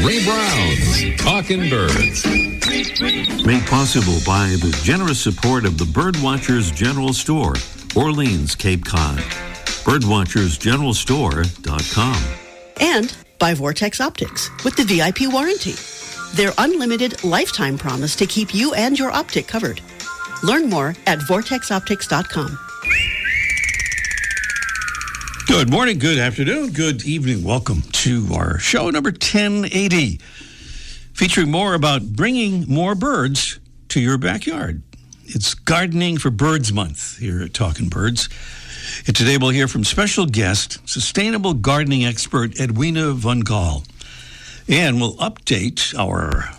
Ray Brown's Talkin' Birds. Made possible by the generous support of the Birdwatchers General Store, Orleans, Cape Cod. Birdwatchersgeneralstore.com. And by Vortex Optics with the VIP warranty. Their unlimited lifetime promise to keep you and your optic covered. Learn more at vortexoptics.com. Good morning, good afternoon, good evening. Welcome to our show number 1080, featuring more about bringing more birds to your backyard. It's Gardening for Birds Month here at Talkin' Birds. And today we'll hear from special guest, sustainable gardening expert Edwina von Gal. And we'll update our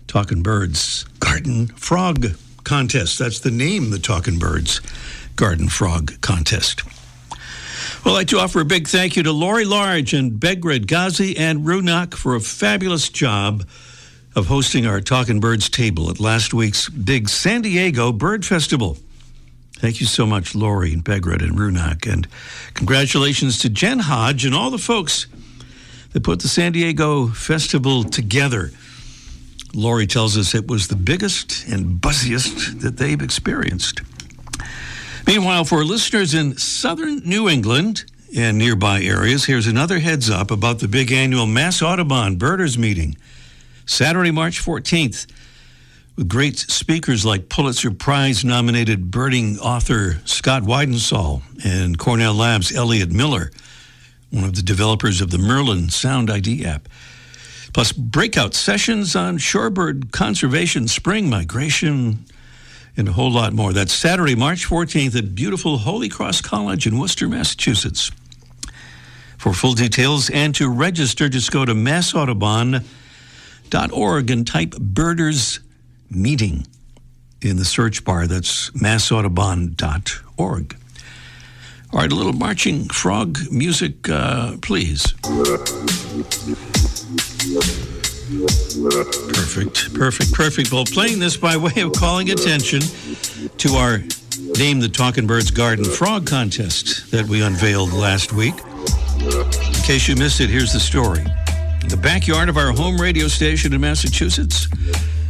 Talkin' Birds Garden Frog Contest. That's the name, the Talkin' Birds Garden Frog Contest. I'd like to offer a big thank you to Lori Large and Begred Ghazi and Runak for a fabulous job of hosting our Talkin' Birds table at last week's big San Diego Bird Festival. Thank you so much, Lori and Begred and Runak. And congratulations to Jen Hodge and all the folks that put the San Diego Festival together. Lori tells us it was the biggest and buzziest that they've experienced. Meanwhile, for listeners in southern New England and nearby areas, here's another heads up about the big annual Mass Audubon Birders Meeting, Saturday, March 14th, with great speakers like Pulitzer Prize-nominated birding author Scott Weidensall and Cornell Labs' Elliot Miller, one of the developers of the Merlin Sound ID app, plus breakout sessions on shorebird conservation, spring migration, and a whole lot more. That's Saturday, March 14th at beautiful Holy Cross College in Worcester, Massachusetts. For full details and to register, just go to massaudubon.org and type Birders Meeting in the search bar. That's massaudubon.org. All right, a little marching frog music, please. Perfect. Well, playing this by way of calling attention to our Name the Talkin' Birds Garden Frog Contest that we unveiled last week. In case you missed it, here's the story. In the backyard of our home radio station in Massachusetts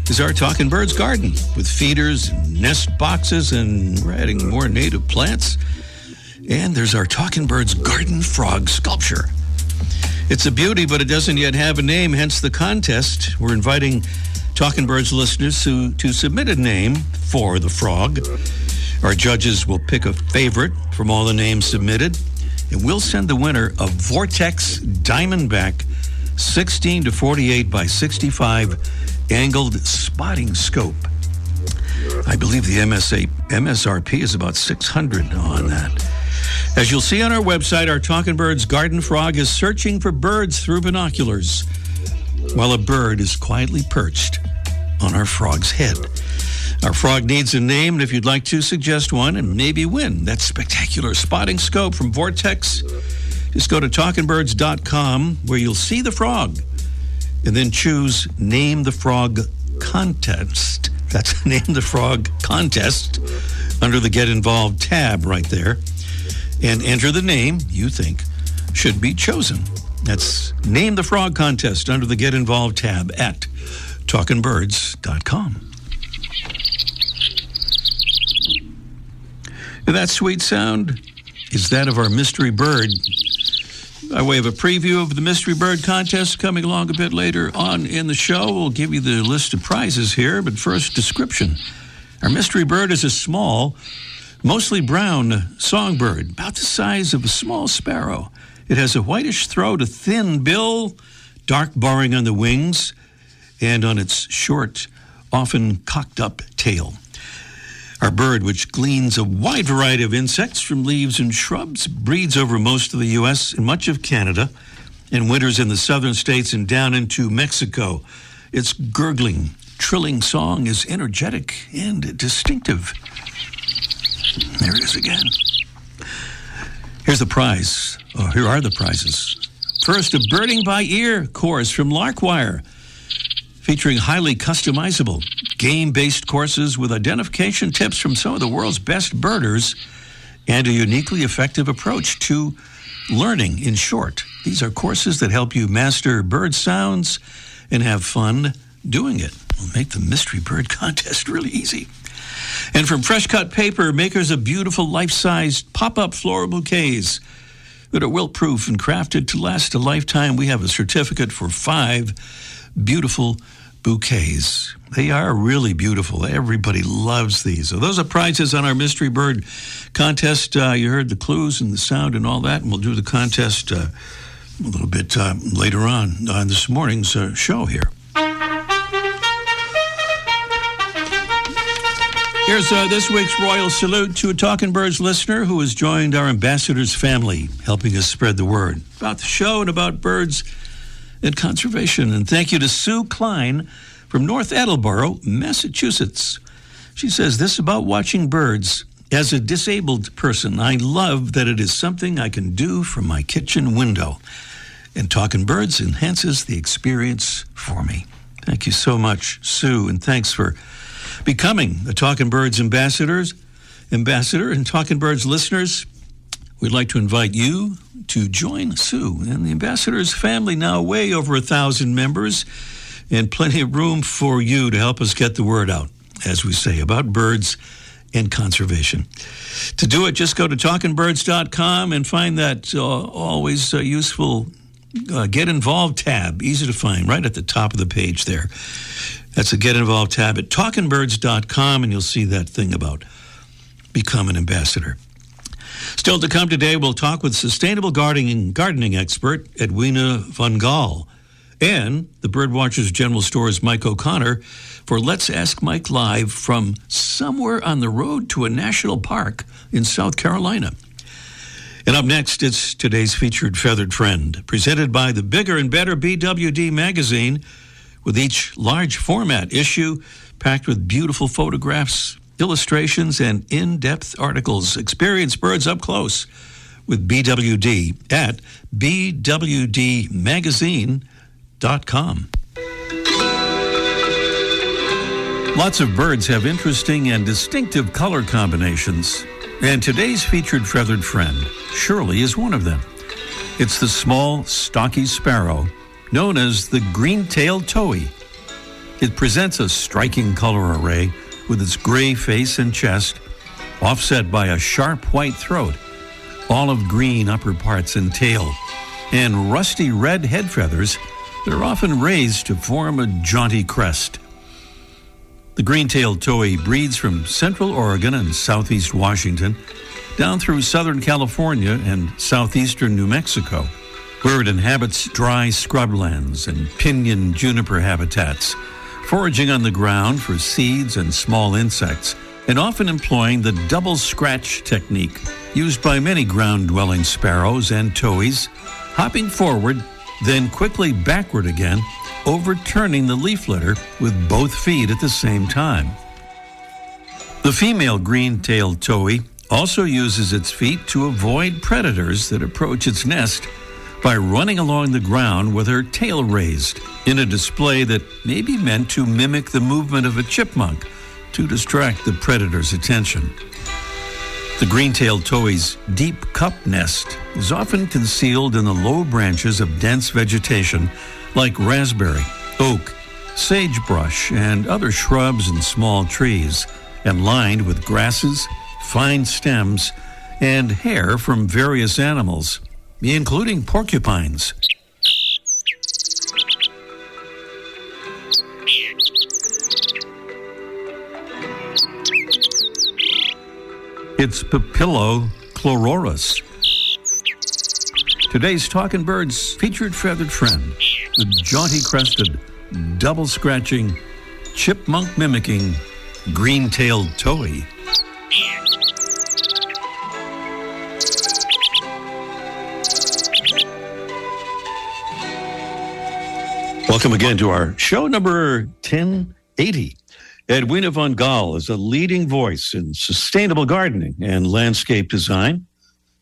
is our Talkin' Birds garden with feeders, nest boxes, and we're adding more native plants. And there's our Talkin' Birds garden frog sculpture. It's a beauty, but it doesn't yet have a name, hence the contest. We're inviting Talkin' Birds listeners to submit a name for the frog. Our judges will pick a favorite from all the names submitted, and we'll send the winner a Vortex Diamondback 16 to 48 by 65 angled spotting scope. I believe the MSRP is about $600 on that. As you'll see on our website, our Talkin' Birds garden frog is searching for birds through binoculars, while a bird is quietly perched on our frog's head. Our frog needs a name, and if you'd like to suggest one and maybe win that spectacular spotting scope from Vortex, just go to talkinbirds.com where you'll see the frog, and then choose Name the Frog Contest. That's Name the Frog Contest under the Get Involved tab right there. And enter the name you think should be chosen. That's Name the Frog Contest under the Get Involved tab at talkinbirds.com. That sweet sound is that of our mystery bird. By way of a preview of the mystery bird contest coming along a bit later on in the show, we'll give you the list of prizes here, but first, description. Our mystery bird is a small, mostly brown songbird, about the size of a small sparrow. It has a whitish throat, a thin bill, dark barring on the wings, and on its short, often cocked up tail. Our bird, which gleans a wide variety of insects from leaves and shrubs, breeds over most of the U.S. and much of Canada, and winters in the southern states and down into Mexico. Its gurgling, trilling song is energetic and distinctive. There it is again. Here's the prize. Oh, here are the prizes. First, a Birding by Ear course from Larkwire, featuring highly customizable, game-based courses with identification tips from some of the world's best birders and a uniquely effective approach to learning. In short, These are courses that help you master bird sounds and have fun doing it. Will make the Mystery Bird Contest really easy. And from Fresh Cut Paper, makers of beautiful life-sized pop-up floral bouquets that are wilt-proof and crafted to last a lifetime, we have a certificate for 5 beautiful bouquets. They are really beautiful. Everybody loves these. So those are prizes on our Mystery Bird Contest. You heard the clues and the sound and all that, and we'll do the contest a little bit later on this morning's show here. Here's this week's royal salute to a Talking Birds listener who has joined our ambassadors family, helping us spread the word about the show and about birds and conservation. And thank you to Sue Klein from North Attleboro, Massachusetts. She says this about watching birds. As a disabled person, I love that it is something I can do from my kitchen window. And Talking Birds enhances the experience for me. Thank you so much, Sue, and thanks for becoming a Talking Birds ambassador and Talking Birds listeners. We'd like to invite you to join Sue and the ambassadors family, now way over 1,000 members, and plenty of room for you to help us get the word out, as we say, about birds and conservation. To do it, just go to talkingbirds.com and find that always useful Get Involved tab, easy to find, right at the top of the page there. That's the Get Involved tab at talkingbirds.com, and you'll see that thing about become an ambassador. Still to come today, we'll talk with sustainable gardening expert Edwina von Gal and the Birdwatchers General Store's Mike O'Connor for Let's Ask Mike Live from somewhere on the road to a national park in South Carolina. And up next, it's today's featured feathered friend, presented by the Bigger and Better BWD magazine, with each large format issue packed with beautiful photographs, illustrations, and in-depth articles. Experience birds up close with BWD at bwdmagazine.com. Lots of birds have interesting and distinctive color combinations, and today's featured feathered friend surely is one of them. It's the small, stocky sparrow known as the green-tailed towhee. It presents a striking color array with its gray face and chest, offset by a sharp white throat, olive green upper parts and tail, and rusty red head feathers that are often raised to form a jaunty crest. The green-tailed towhee breeds from central Oregon and southeast Washington down through southern California and southeastern New Mexico, where it inhabits dry scrublands and pinyon juniper habitats, foraging on the ground for seeds and small insects, and often employing the double scratch technique used by many ground-dwelling sparrows and towhees, hopping forward, then quickly backward again, overturning the leaf litter with both feet at the same time. The female green-tailed towhee also uses its feet to avoid predators that approach its nest by running along the ground with her tail raised in a display that may be meant to mimic the movement of a chipmunk to distract the predator's attention. The green-tailed towhee's deep cup nest is often concealed in the low branches of dense vegetation like raspberry, oak, sagebrush, and other shrubs and small trees, and lined with grasses, fine stems, and hair from various animals, including porcupines. It's Papillochlorurus. Today's Talking Birds featured feathered friend, the jaunty-crested, double-scratching, chipmunk-mimicking, green-tailed towhee. Welcome again to our show number 1080. Edwina von Gal is a leading voice in sustainable gardening and landscape design,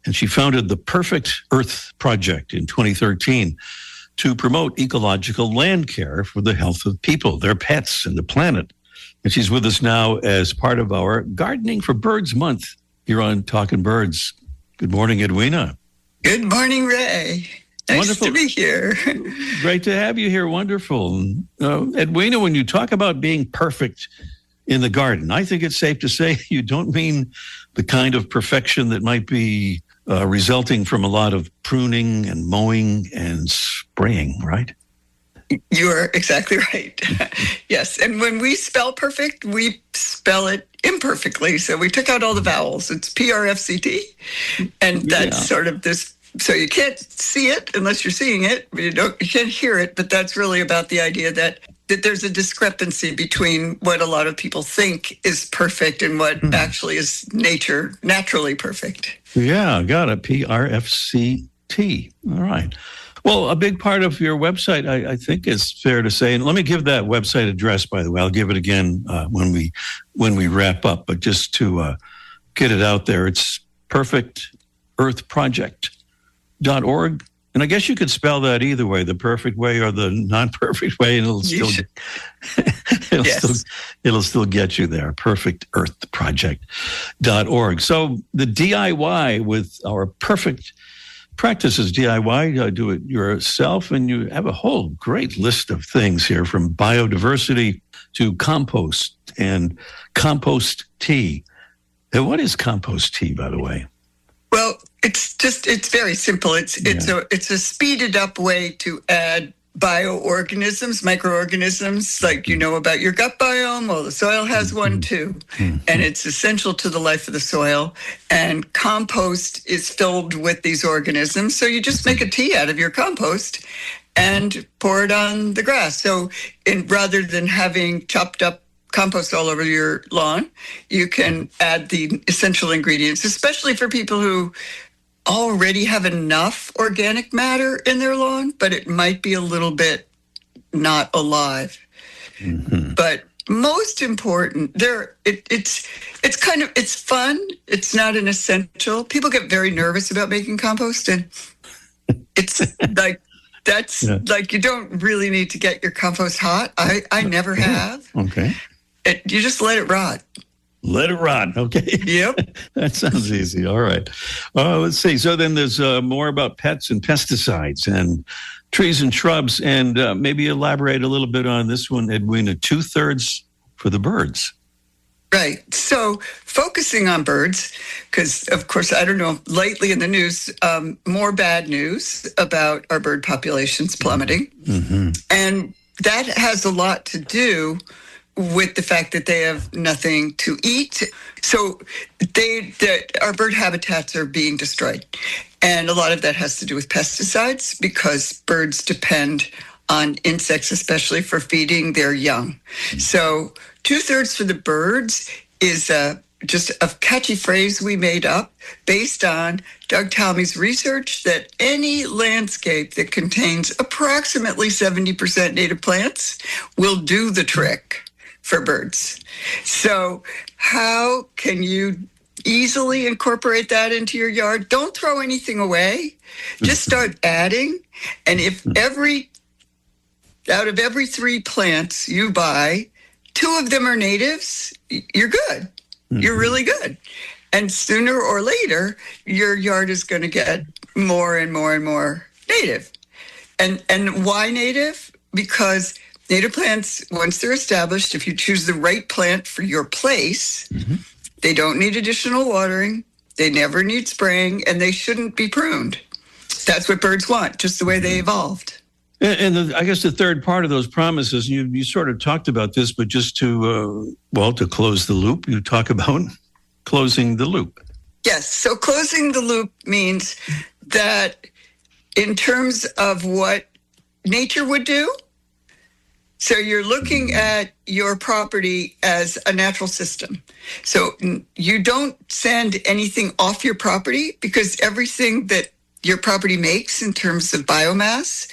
and she founded the Perfect Earth Project in 2013 to promote ecological land care for the health of people, their pets, and the planet. And she's with us now as part of our Gardening for Birds Month here on Talking Birds. Good morning, Edwina. Good morning, Ray. Nice Wonderful to be here. Great to have you here. Wonderful. Edwina, when you talk about being perfect in the garden, I think it's safe to say you don't mean the kind of perfection that might be resulting from a lot of pruning and mowing and spraying, right? You are exactly right. Yes. And when we spell perfect, we spell it imperfectly. So we took out all the vowels. It's PRFCT. And that's sort of this. So you can't see it unless you're seeing it. You can't hear it. But that's really about the idea that there's a discrepancy between what a lot of people think is perfect and what actually is naturally perfect. Yeah, got it. PRFCT. All right. Well, a big part of your website, I think it's fair to say, and let me give that website address, by the way. I'll give it again when we wrap up, but just to get it out there, it's perfectearthproject.org. And I guess you could spell that either way, the perfect way or the non-perfect way, and it'll still get you there, perfectearthproject.org. So the DIY with our perfect practices, DIY, do it yourself, and you have a whole great list of things here, from biodiversity to compost and compost tea. And what is compost tea, by the way? Well, it's very simple. It's a speeded up way to add bioorganisms, microorganisms, like you know about your gut biome. Well, the soil has one too, and it's essential to the life of the soil. And compost is filled with these organisms. So you just make a tea out of your compost and pour it on the grass. So rather than having chopped up compost all over your lawn, you can add the essential ingredients, especially for people who already have enough organic matter in their lawn, but it might be a little bit not alive. But most important, it's fun. It's not an essential. People get very nervous about making compost, and it's like like you don't really need to get your compost hot. I never have. Okay. You just let it rot. Let it rot. Okay. Yep. That sounds easy. All right. Let's see. So then there's more about pets and pesticides and trees and shrubs, and maybe elaborate a little bit on this one, Edwina, 2/3 for the birds. Right. So focusing on birds, because of course, I don't know, lately in the news, more bad news about our bird populations plummeting. And that has a lot to do with the fact that they have nothing to eat. So our bird habitats are being destroyed. And a lot of that has to do with pesticides, because birds depend on insects, especially for feeding their young. So 2/3 for the birds is just a catchy phrase we made up based on Doug Talmey's research that any landscape that contains approximately 70% native plants will do the trick for birds. So how can you easily incorporate that into your yard? Don't throw anything away. Just start adding. And if out of every 3 plants you buy, 2 of them are natives, you're good. You're really good. And sooner or later, your yard is going to get more and more and more native. And why native? Because native plants, once they're established, if you choose the right plant for your place, they don't need additional watering, they never need spraying, and they shouldn't be pruned. That's what birds want, just the way they evolved. And I guess the third part of those promises, you sort of talked about this, but just to close the loop, you talk about closing the loop. Yes. So closing the loop means that in terms of what nature would do, so you're looking at your property as a natural system. So you don't send anything off your property, because everything that your property makes in terms of biomass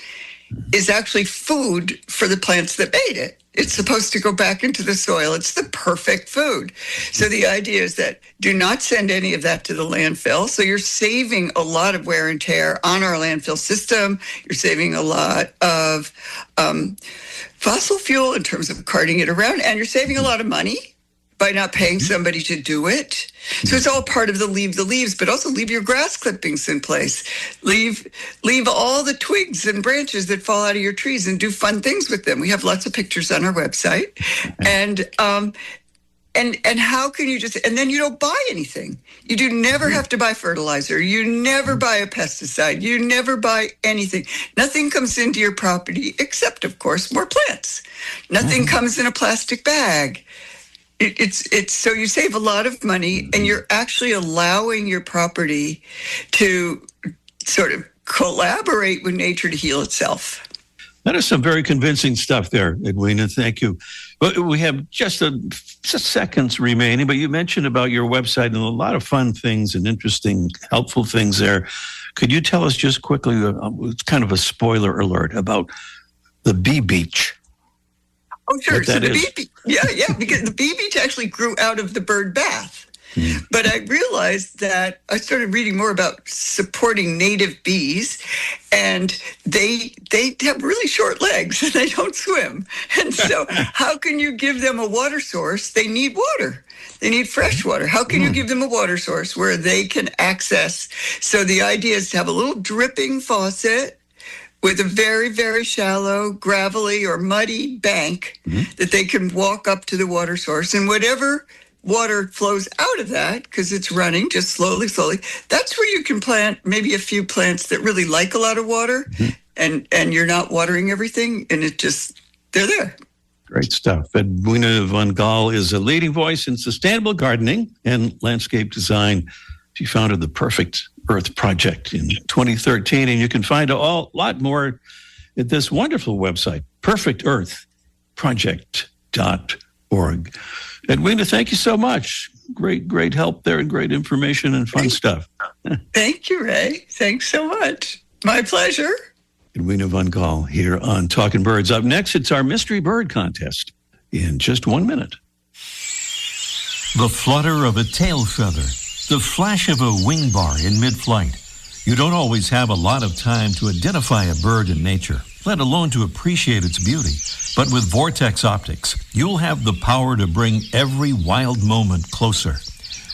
is actually food for the plants that made it. It's supposed to go back into the soil. It's the perfect food. So the idea is that do not send any of that to the landfill. So you're saving a lot of wear and tear on our landfill system. You're saving a lot of fossil fuel in terms of carting it around, and you're saving a lot of money by not paying somebody to do it. So it's all part of the leaves, but also leave your grass clippings in place. Leave all the twigs and branches that fall out of your trees and do fun things with them. We have lots of pictures on our website. And how can you and then you don't buy anything. You do never have to buy fertilizer. You never buy a pesticide. You never buy anything. Nothing comes into your property except, of course, more plants. Nothing comes in a plastic bag. It's so you save a lot of money, and you're actually allowing your property to sort of collaborate with nature to heal itself. That is some very convincing stuff there, Edwina. Thank you. But we have just seconds remaining, but you mentioned about your website and a lot of fun things and interesting, helpful things there. Could you tell us just quickly, it's kind of a spoiler alert, about the bee beach? Oh, sure. So the bee beach, because the bee beach actually grew out of the bird bath. But I realized that I started reading more about supporting native bees, and they have really short legs and they don't swim. And so how can you give them a water source? They need water. They need fresh water. How can you give them a water source where they can access? So the idea is to have a little dripping faucet with a very, very shallow, gravelly or muddy bank that they can walk up to the water source, and whatever water flows out of that, because it's running just slowly, that's where you can plant maybe a few plants that really like a lot of water, and you're not watering everything, and they're there. Great stuff. Edwina von Gal is a leading voice in sustainable gardening and landscape design. She founded the Perfect Earth Project in 2013, and you can find a lot more at this wonderful website, perfectearthproject.org. Edwina, thank you so much. Great help there and great information and fun stuff. Thank you, Ray. Thanks so much. My pleasure. Edwina von Gal here on Talking Birds. Up next, it's our Mystery Bird Contest in just 1 minute. The flutter of a tail feather, the flash of a wing bar in mid-flight. You don't always have a lot of time to identify a bird in nature, let alone to appreciate its beauty. But with Vortex Optics, you'll have the power to bring every wild moment closer.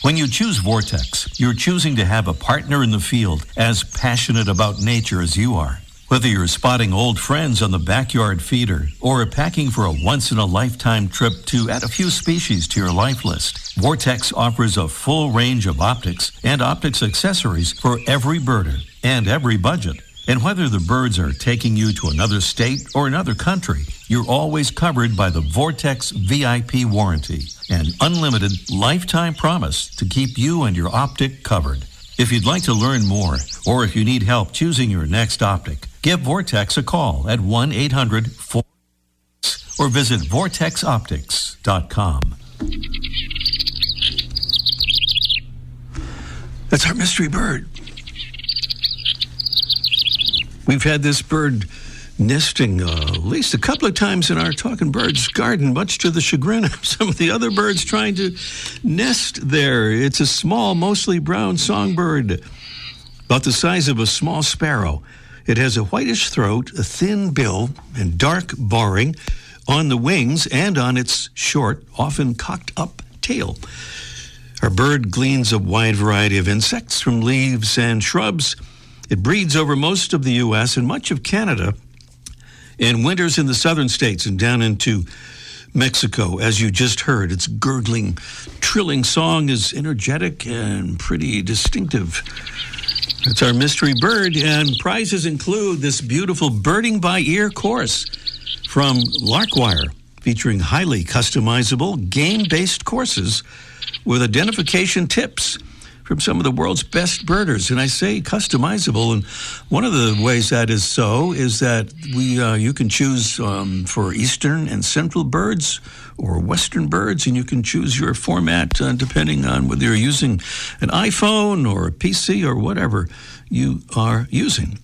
When you choose Vortex, you're choosing to have a partner in the field as passionate about nature as you are. Whether you're spotting old friends on the backyard feeder or packing for a once-in-a-lifetime trip to add a few species to your life list, Vortex offers a full range of optics and optics accessories for every birder and every budget. And whether the birds are taking you to another state or another country, you're always covered by the Vortex VIP warranty, an unlimited lifetime promise to keep you and your optic covered. If you'd like to learn more, or if you need help choosing your next optic, give Vortex a call at 1-800-4 or visit vortexoptics.com. That's our mystery bird. We've had this bird nesting at least a couple of times in our Talking Birds garden, much to the chagrin of some of the other birds trying to nest there. It's a small, mostly brown songbird, about the size of a small sparrow. It has a whitish throat, a thin bill, and dark barring on the wings and on its short, often cocked up tail. Our bird gleans a wide variety of insects from leaves and shrubs. It breeds over most of the U.S. and much of Canada, and winters in the southern states and down into Mexico, as you just heard. Its gurgling, trilling song is energetic and pretty distinctive. It's our mystery bird, and prizes include this beautiful Birding by Ear course from Larkwire, featuring highly customizable, game-based courses with identification tips from some of the world's best birders. And I say customizable, and one of the ways that is so is that you can choose for eastern and central birds or western birds, and you can choose your format depending on whether you're using an iPhone or a PC or whatever you are using.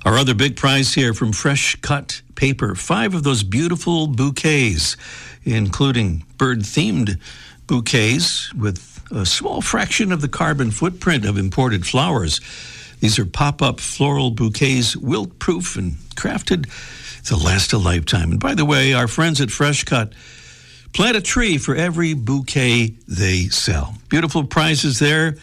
Our other big prize here from Fresh Cut Paper, 5 of those beautiful bouquets, including bird-themed bouquets with a small fraction of the carbon footprint of imported flowers. These are pop-up floral bouquets, wilt-proof and crafted to last a lifetime. And by the way, our friends at Fresh Cut plant a tree for every bouquet they sell. Beautiful prizes there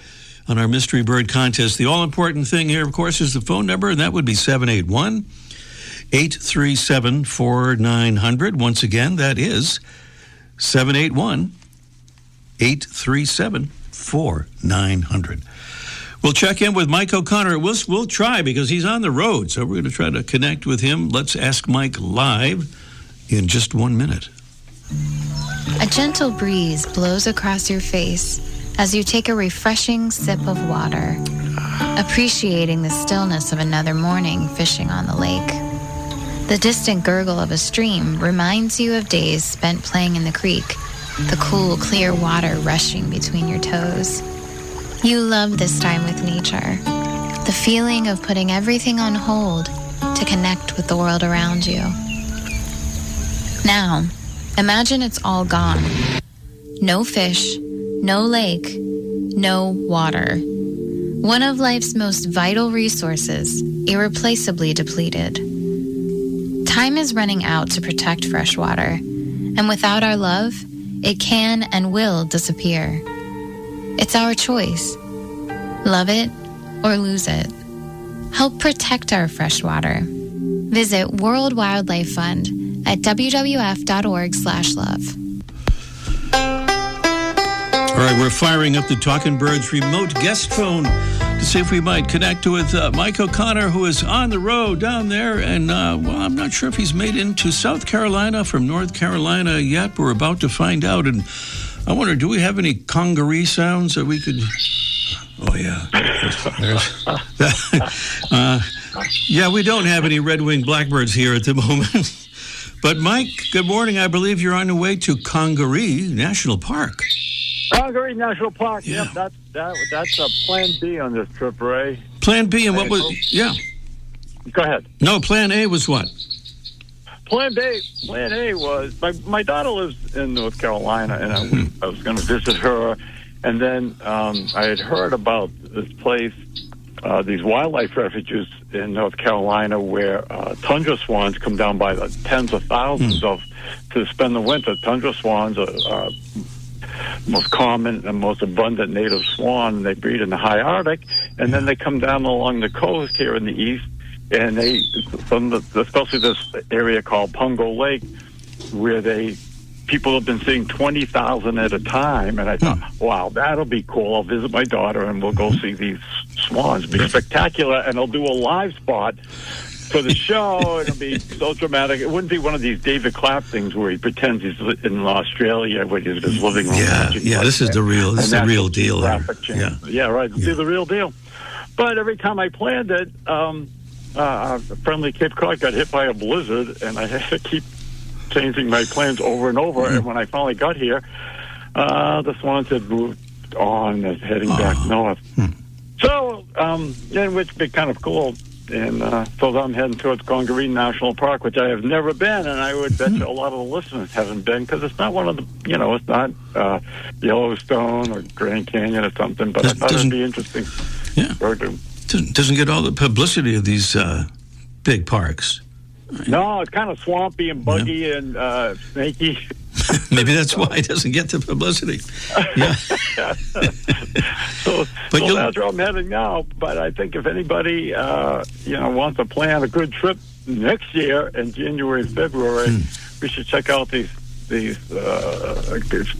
on our Mystery Bird Contest. The all-important thing here, of course, is the phone number, and that would be 781-837-4900. Once again, that is 781-837-4900. We'll check in with Mike O'Connor. We'll try because he's on the road, so we're going to try to connect with him. Let's ask Mike live in just 1 minute. A gentle breeze blows across your face as you take a refreshing sip of water, appreciating the stillness of another morning fishing on the lake. The distant gurgle of a stream reminds you of days spent playing in the creek, the cool, clear water rushing between your toes. You love this time with nature, the feeling of putting everything on hold to connect with the world around you. Now, imagine it's all gone. No fish, no lake, no water. One of life's most vital resources, irreplaceably depleted. Time is running out to protect fresh water, and without our love, it can and will disappear. It's our choice. Love it or lose it. Help protect our fresh water. Visit World Wildlife Fund at wwf.org/love. All right, we're firing up the Talkin' Birds remote guest phone to see if we might connect with Mike O'Connor, who is on the road down there. And, I'm not sure if he's made into South Carolina from North Carolina yet. We're about to find out. And I wonder, do we have any congaree sounds that we could... Oh, yeah. Yeah, we don't have any red-winged blackbirds here at the moment. But, Mike, good morning. I believe you're on the way to Congaree National Park. Congaree National Park. Yeah. Yep, that's a Plan B on this trip, Ray. Plan B, and what was... Yeah. Go ahead. No, Plan A was what? Plan A was... My daughter lives in North Carolina, and I was going to visit her. And then I had heard about this place, these wildlife refuges in North Carolina where tundra swans come down by the tens of thousands to spend the winter. Tundra swans are most common and most abundant native swan, and they breed in the high Arctic. And then they come down along the coast here in the east, and especially this area called Pungo Lake, where people have been seeing 20,000 at a time, and I thought, wow, that'll be cool. I'll visit my daughter, and we'll go see these swans. It'll be spectacular, and I'll do a live spot for the show. It'll be so dramatic. It wouldn't be one of these David Clapp things where he pretends he's in Australia, where he's his living room. Yeah, this is the real deal. Yeah, right. This is the real deal. But every time I planned it, friendly Cape Cod got hit by a blizzard, and I had to keep changing my plans over and over. And when I finally got here, the swans had moved on and heading back north. So, which would be kind of cool. And so I'm heading towards Congaree National Park, which I have never been, and I would bet you a lot of the listeners haven't been, because it's not one of the, it's not Yellowstone or Grand Canyon or something, but I thought it'd be interesting. Yeah. Doesn't get all the publicity of these big parks. No, it's kind of swampy and buggy and snaky. Maybe that's why it doesn't get the publicity. Yeah. So that's where I'm heading now. But I think if anybody, wants to plan a good trip next year in January and February, we should check out these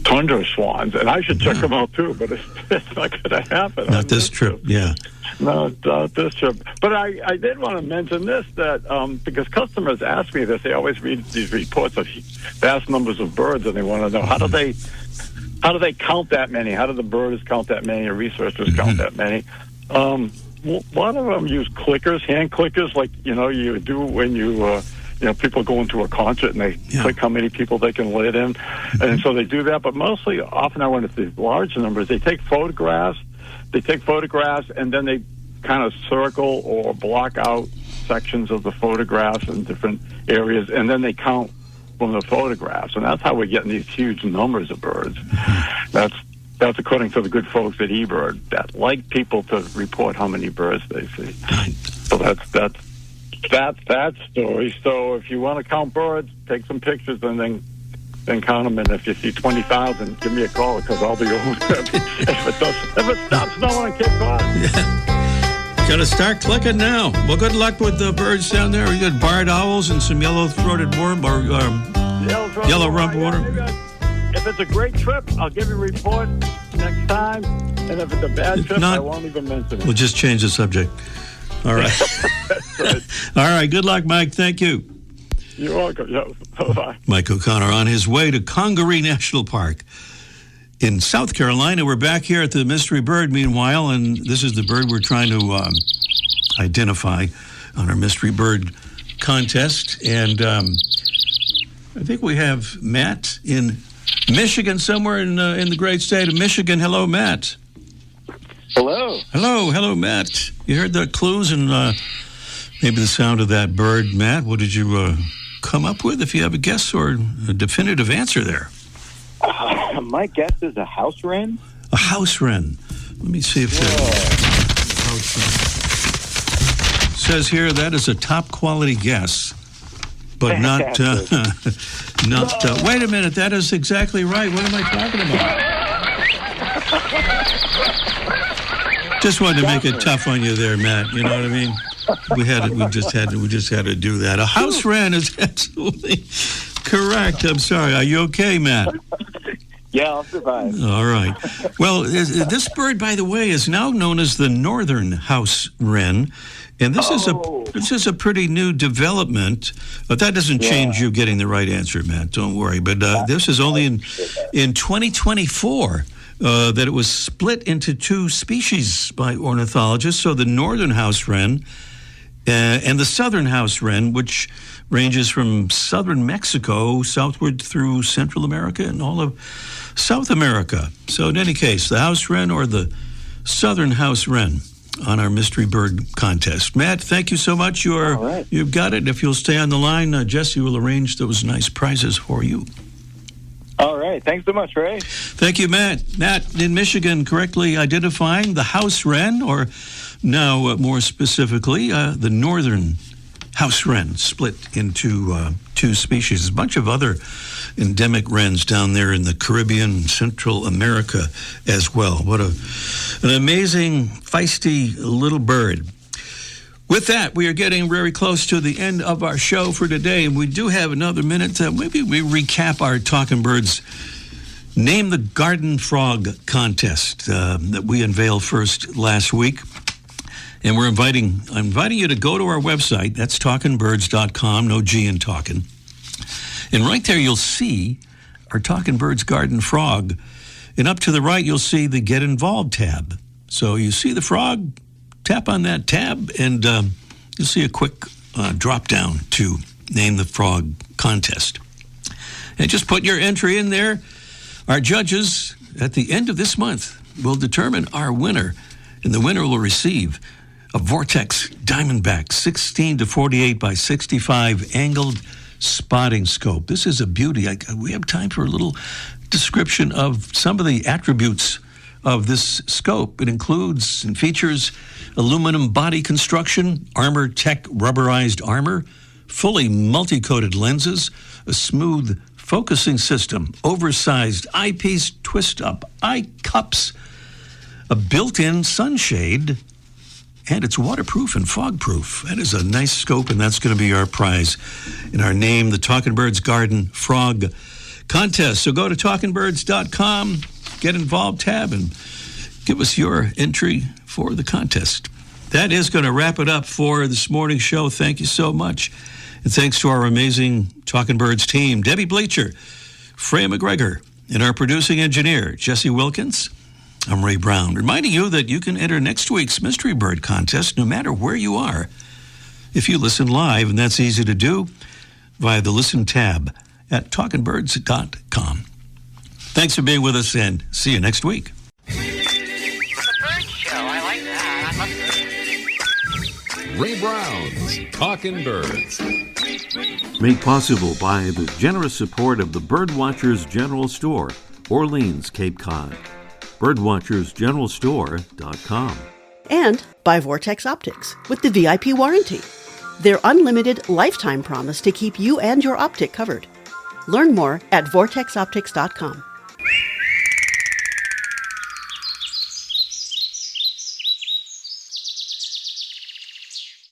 tundra swans, and I should check them out too. But it's not going to happen. Not this trip. Yeah. No, not this trip. But I did want to mention this, that because customers ask me this, they always read these reports of vast numbers of birds, and they want to know how do they count that many? How do the birds count that many, or researchers count that many? A lot of them use clickers, hand clickers, like you do when people go into a concert and they click how many people they can let in, and so they do that. But often when it's these large numbers, they take photographs. And then they kind of circle or block out sections of the photographs in different areas, and then they count from the photographs. And that's how we're getting these huge numbers of birds. That's according to the good folks at eBird that like people to report how many birds they see. So that's that story. So if you want to count birds, take some pictures and then then count them. And if you see 20,000, give me a call because I'll be over. If it stops snowing on Cape Cod. Yeah. Got to start clicking now. Well, good luck with the birds down there. We got barred owls and some yellow-throated worm or yellow-rumped water. If it's a great trip, I'll give you a report next time. And if it's a bad trip, I won't even mention it. We'll just change the subject. All right. All right. Good luck, Mike. Thank you. You're welcome. Yeah. Bye-bye. Mike O'Connor on his way to Congaree National Park in South Carolina. We're back here at the Mystery Bird, meanwhile, and this is the bird we're trying to identify on our Mystery Bird contest. And I think we have Matt in Michigan, somewhere in the great state of Michigan. Hello, Matt. Hello. Hello, Matt. You heard the clues and maybe the sound of that bird, Matt. What did you come up with? If you have a guess or a definitive answer there. My guess is a house wren. A house wren. Let me see if house wren. Says here that is a top quality guess, but not. Wait a minute, that is exactly right. What am I talking about? Just wanted to make it tough on you there, Matt. You know what I mean? We just had to do that. A house wren is absolutely correct. I'm sorry. Are you okay, Matt? Yeah, I'll survive. All right. Well, this bird, by the way, is now known as the northern house wren, and this is a pretty new development. But that doesn't change you getting the right answer, Matt. Don't worry. But this is only in 2024 that it was split into two species by ornithologists. So the northern house wren and the southern house wren, which ranges from southern Mexico southward through Central America and all of South America. So in any case, the house wren or the southern house wren on our Mystery Bird contest. Matt, thank you so much. You've got it. If you'll stay on the line, Jesse will arrange those nice prizes for you. All right. Thanks so much, Ray. Thank you, Matt. Matt, in Michigan, correctly identifying the house wren, or now more specifically, the northern house wren, split into two species. A bunch of other endemic wrens down there in the Caribbean, Central America as well. What an amazing, feisty little bird. With that, we are getting very close to the end of our show for today, and we do have another minute. Maybe we recap our Talking Birds Name the Garden Frog contest that we unveiled first last week. And I'm inviting you to go to our website. That's talkingbirds.com, no G in talking. And right there, you'll see our Talking Birds Garden Frog. And up to the right, you'll see the Get Involved tab. So you see the frog, tap on that tab, and you'll see a quick drop down to Name the Frog contest. And just put your entry in there. Our judges, at the end of this month, will determine our winner. And the winner will receive a Vortex Diamondback 16 to 48 by 65 angled spotting scope. This is a beauty. We have time for a little description of some of the attributes of this scope. It includes and features aluminum body construction, Armor Tech rubberized armor, fully multi-coated lenses, a smooth focusing system, oversized eyepiece twist-up eye cups, a built-in sunshade, and it's waterproof and fog-proof. That is a nice scope, and that's going to be our prize in our name, the Talking Birds Garden Frog contest. So go to talkingbirds.com, Get Involved tab, and give us your entry for the contest. That is going to wrap it up for this morning's show. Thank you so much. And thanks to our amazing Talking Birds team, Debbie Bleacher, Freya McGregor, and our producing engineer, Jesse Wilkins. I'm Ray Brown, reminding you that you can enter next week's Mystery Bird contest no matter where you are if you listen live, and that's easy to do via the Listen tab at talkingbirds.com. Thanks for being with us, and see you next week. The Bird Show, I like that. I love Ray Brown's Talking Birds. Made possible by the generous support of the Birdwatchers General Store, Orleans, Cape Cod. Birdwatchersgeneralstore.com. And by Vortex Optics with the VIP warranty. Their unlimited lifetime promise to keep you and your optic covered. Learn more at vortexoptics.com.